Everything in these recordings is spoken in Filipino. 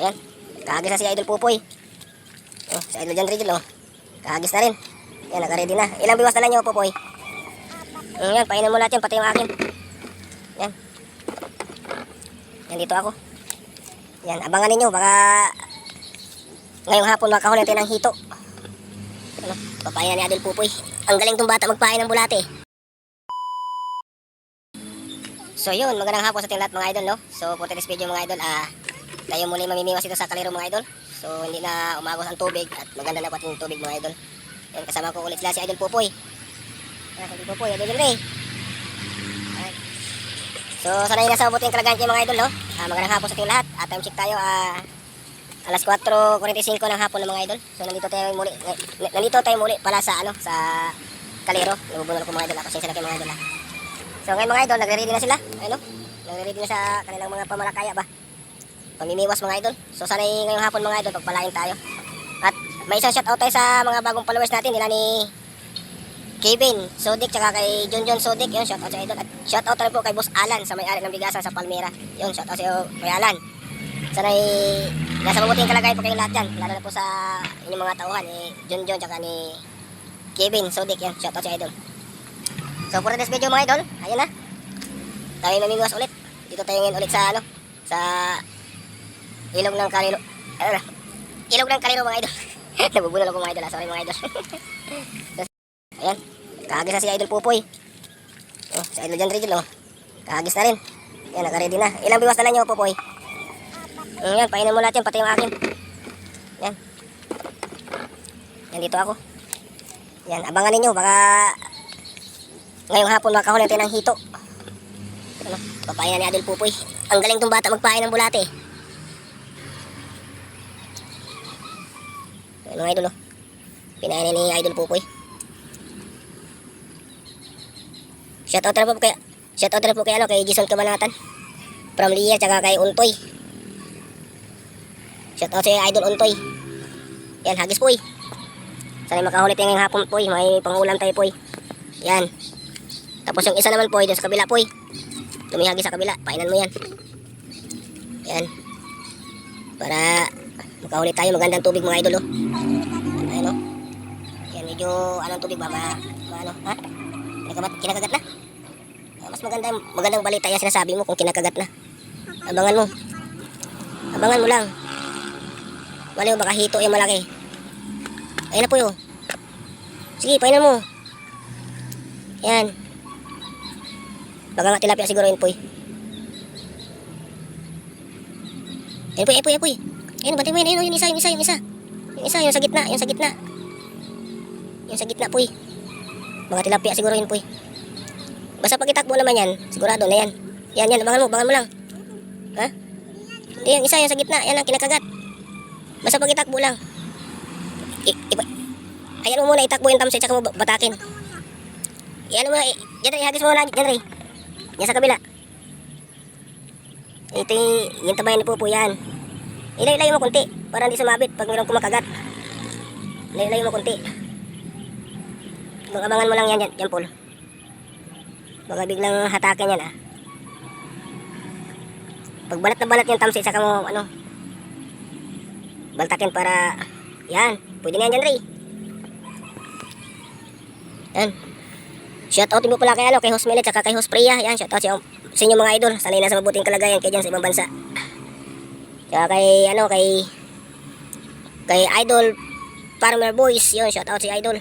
Ayan. Kahagis na si Idol Pupoy. Oh, si Idol John Rigel, oh. Kahagis na rin. Ayan, naka-ready na. Ilang biwas na lang nyo, Pupoy? Ayan, painan mo lahat yan, pati yung akin. Ayan. Yan, dito ako. Yan, abangan ninyo. Baka ngayong hapon makahuli natin ng hito. Ano, papainan ni Idol Pupoy. Ang galing tong bata magpain ng bulate. So yun, magandang hapon sa ating lahat mga idol, no? So for today's video mga idol, tayo muli mamimiwas dito sa kaliro mga idol. So hindi na umagos ang tubig at maganda na pati yung tubig mga idol. Yan, kasama ko ulit sila si Idol Pupoy. Si Idol Pupoy, Idol Ray. So sana yung nasa mabuting kalagayan kayo mga idol, no? Magandang hapon sa ating lahat. At time check tayo, alas 4:45 ng hapon ng mga idol. So nandito tayo muli pala sa sa kaliro. Nabubunol ko mga idol, pasensya na kayo mga idol. So ngayon mga idol, nagre-ready na sila. Ano? Nagre-ready na sa kanilang mga pamalakaya ba? Pamimiwas mga idol. So sana ngayong hapon mga idol, pagpalain tayo. At may isang shoutout tayo sa mga bagong followers natin, nila ni Kevin Sodik, tsaka kay John Sodik. Yun, shoutout sa idol. At shoutout rin po kay Boss Alan sa may-ari ng bigasan sa Palmera. Yun, shoutout sa iyo kay Alan. Sana nasa mabuting kalagayan po kayong lahat dyan. Lalo na po sa inyong mga tauhan, John, tsaka ni Kevin Sodik. Yan, shoutout sa idol. So for this video mga idol, ayun na. Tayo mamimiwas ulit. Dito tayo ngayon ulit sa sa ilog ng kaliro. Ilog ng kaliro mga idol. Nabubulol ako mga idol, sorry mga idol. So, ayan, kahagis na si Idol Pupoy. Oh, si Idol John Rigel, oh. Kahagis na rin. Ayan, naka-ready na. Ilang biwas na lang nyo, Pupoy? Ayan, painan mo lahat yan, pati yung akin. Ayan. Ayan, dito ako. Ayan, abangan ninyo, baka ngayong hapon makahuli natin ng hito. Ano, papainan ni Idol Pupoy. Ang galing tong bata magpain ng bulate. Ayan mga idol, oh. Pinain ni Idol Pupoy. Shoutout na po kay kay Jason Cabanatan from Lier, tsaka kay Untoy. Shoutout sa Idol Untoy. Yan, hagis Poy. Sana makahuli tayo ngayong hapon Poy. May pangulam tayo Poy. Yan. Tapos yung isa naman Poy, doon sa kabila Poy. Tumihagis sa kabila, painan mo yan. Yan. Para makahuli tayo, magandang tubig mga idol, oh. Ayan, oh. Yan, medyo anong tubig ba? Ano, ha? Kinakagat na? Mas magandang balita yan sinasabi mo kung kinakagat na. Abangan mo. Abangan mo lang. Wala mo, baka hito yung malaki. Ayun na po yun. Sige, painan mo. Yan. Baka nga tilapia siguro yun po. Ayun po. Ayun, bantay mo yan. Ayun, yung isa. Yung sa gitna. Yung sa gitna po. Baka tilapia siguro yun po. Basta pag itakbo naman yan, sigurado na yan. Yan, abangan mo lang. Ha? Yan, isa yan sa gitna, yan ang kinakagat. Basta pag itakbo lang. Ayan mo muna, itakbo yung tamsi, tsaka mo batakin. Yan mo, dyan ihagis mo muna, dyan rin. Yan sa kabila. Ito yung tabayan ni Pupo, yan. Ilayo mo kunti, para hindi sumabit pag mayroong kumakagat. Ilayo mo kunti. Abangan mo lang yan, Paul. Baka biglang hatakin yan, Pag balat na balat yung tamsi, saka mo, baltakin para, yan, pwede na yan dyan, Ray. Yan. Shoutout mo pala kay Host Millet, saka kay Host Priya, yan, shoutout sa inyo mga idol. Sanay nasa mabuting kalagayan kayo dyan sa ibang bansa. Saka kay Idol Farmer Boys, yun, shoutout si Idol.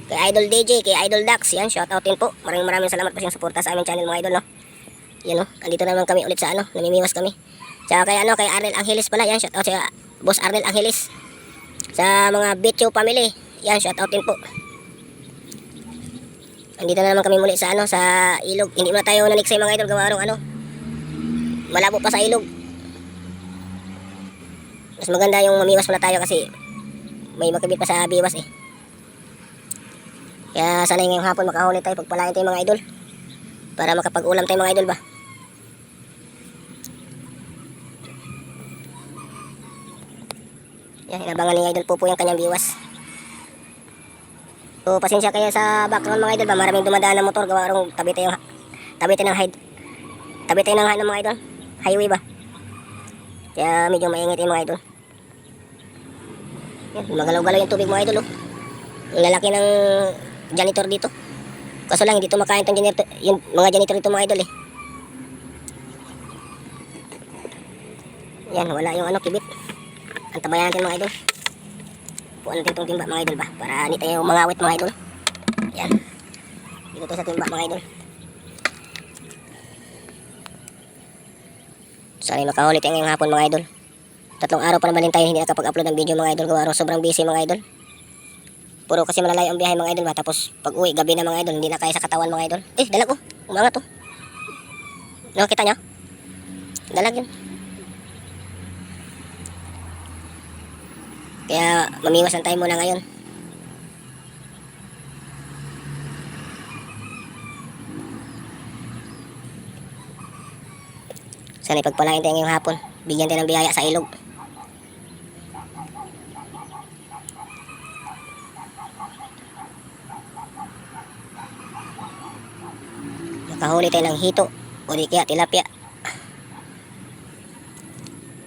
Kay Idol DJ, kay Idol Dax, yan, shoutout din po. Maraming salamat po sa suporta sa aming channel mga idol, no. Yan, no. Andito naman kami ulit sa namimiwas kami. Tsaka kay kay Arnel Angeles pala, yan, shoutout sa Boss Arnel Angeles. Sa mga Betcho family, yan, shoutout din po. Andito na naman kami muli sa sa ilog. Hindi mo na tayo naniksay mga idol, gawa malabo pa sa ilog. Mas maganda yung mamiwas muna tayo kasi may makabit pa sa biwas Kaya sana ngayong hapon makahuli tayo, pagpalain tayo mga idol. Para makapag-ulam tayo mga idol ba. Yan, inabangan ni Idol Pupo yung kanyang biwas. So pasensya kayo sa background mga idol ba. Maraming dumadaan ng motor, gawa tabi tayo ng mga idol. Highway ba. Kaya medyo maingit yung mga idol. Yan, magalaw-galaw yung tubig mga idol oh. Ang lalaki ng janitor dito. Kaso lang hindi makain tong janitor, yung mga janitor dito mga idol eh. Yan, wala yung ano, kibit. Antabayan natin mga idol. Puan natin itong timba mga idol ba, para hindi tayo mangawit mga idol. Yan, dito to sa timba mga idol. Sana makahuli tayo ngayong hapon mga idol. 3 araw pa naman tayo hindi nakapag-upload ng video mga idol. Gawa sobrang busy mga idol. Puro kasi malalayo ang biyahe mga idol ba. Tapos pag uwi gabi na mga idol, hindi na kaya sa katawan mga idol. Dalag oh, umangat oh. Nakita nyo? Dalag yun. Kaya mamiwas lang tayo muna ngayon. Sana ipagpalain tayo ngayong hapon. Bigyan tayo ng biyaya sa ilog. Makahuli tayo ng hito o di kaya tilapia.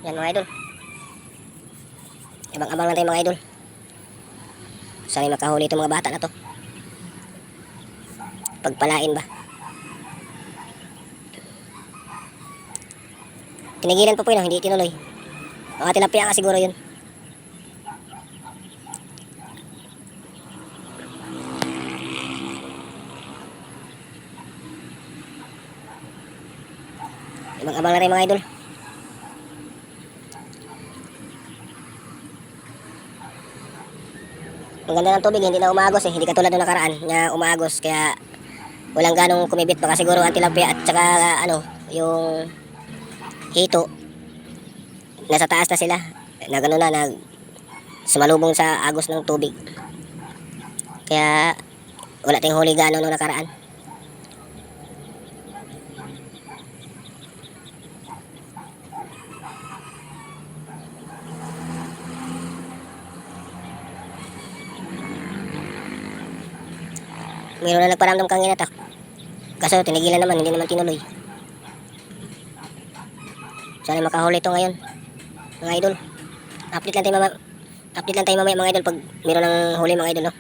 Yan mga idol. Abang-abang lang tayo mga idol. Sana makahuli itong mga bata na to. Pagpalain ba. Tinigilan pa po yun, hindi tinuloy. Mga tilapia nga siguro yun. Abang-abang na rin mga idol. Ang ganda ng tubig, hindi na umagos eh. Hindi katulad ng nakaraan na umagos. Kaya walang ganong kumibit. Baka siguro ang tilapia at saka ano, yung hito. Nasa taas na sila. Na gano'n na, sumalubong sa agos ng tubig. Kaya wala tayong huli gano'n nung nakaraan. Mayroon na nagparamdam kang inatak. Kaso tinigilan naman, hindi naman tinuloy. Sana makahuli ito ngayon mga idol. Update lang tayo mamaya mga idol pag mayroon ng huli mga idol no?